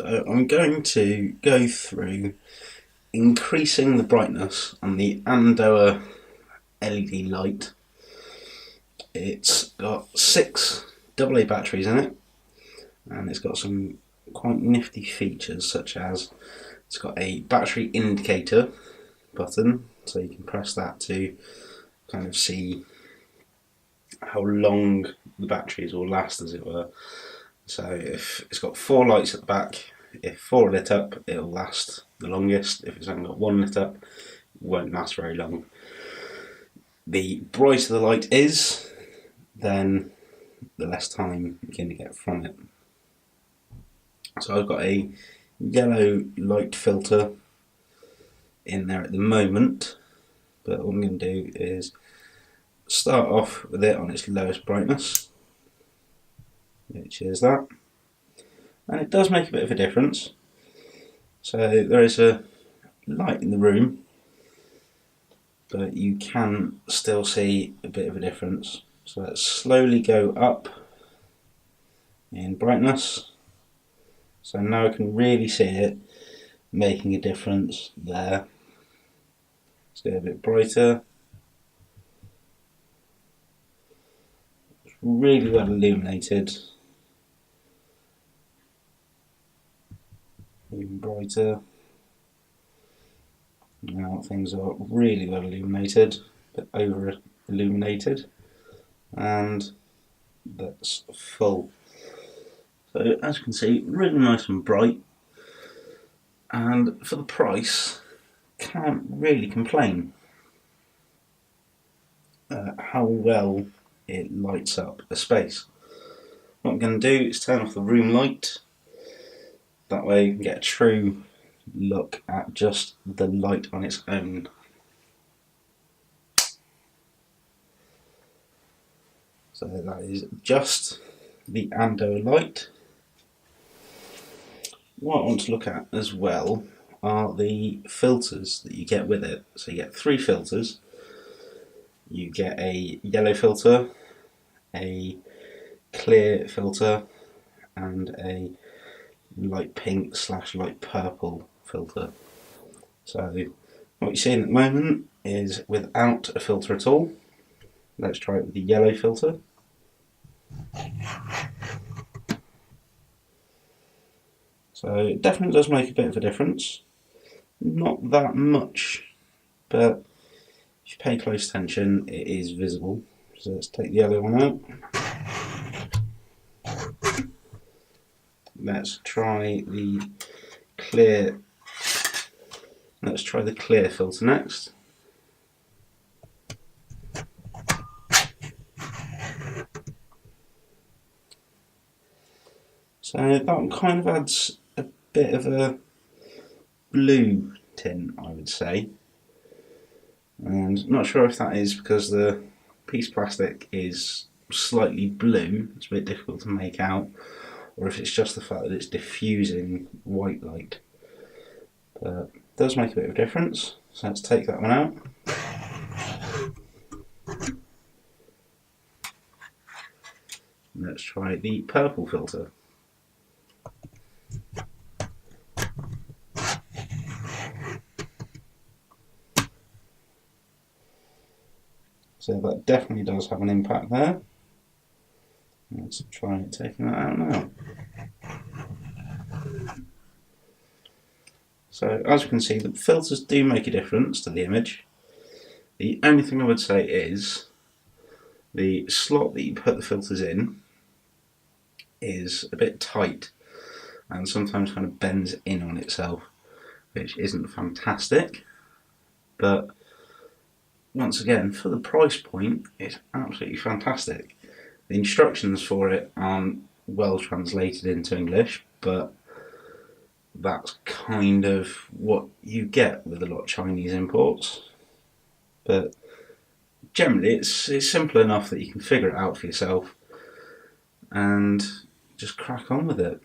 So I'm going to go through increasing the brightness on the Andoer LED light. It's got 6 AA batteries in it, and it's got some quite nifty features, such as it's got a battery indicator button, so you can press that to kind of see how long the batteries will last, as it were. So if it's got 4 lights at the back, if 4 are lit up, it'll last the longest. If it's only got 1 lit up, it won't last very long. The brighter the light is, then the less time you're going to get from it. So I've got a yellow light filter in there at the moment, but what I'm going to do is start off with it on its lowest brightness, which is that, and it does make a bit of a difference. So there is a light in the room, but you can still see a bit of a difference. So let's slowly go up in brightness. So now I can really see it making a difference there. Let's get a bit brighter. It's really well illuminated. Even brighter. Now things are really well illuminated, but over illuminated, and that's full. So as you can see, really nice and bright, and for the price, can't really complain how well it lights up a space. What I'm going to do is turn off the room light. That way you can get a true look at just the light on its own. So that is just the Andoer light. What I want to look at as well are the filters that you get with it. So you get 3 filters. You get a yellow filter, a clear filter, and a light pink / light purple filter. So what you're seeing at the moment is without a filter at all. Let's try it with the yellow filter. So it definitely does make a bit of a difference. Not that much, but if you pay close attention, it is visible. So let's take the yellow one out. Let's try the clear. Let's try the clear filter next. So that one kind of adds a bit of a blue tint, I would say. And I'm not sure if that is because the piece of plastic is slightly blue, it's a bit difficult to make out, or if it's just the fact that it's diffusing white light. But it does make a bit of a difference, so let's take that one out. Let's try the purple filter. So that definitely does have an impact there. Let's try taking that out now. So as you can see, the filters do make a difference to the image. The only thing I would say is the slot that you put the filters in is a bit tight and sometimes kind of bends in on itself, which isn't fantastic, but once again, for the price point, it's absolutely fantastic. The instructions for it aren't well translated into English, but that's kind of what you get with a lot of Chinese imports. But generally, it's simple enough that you can figure it out for yourself and just crack on with it.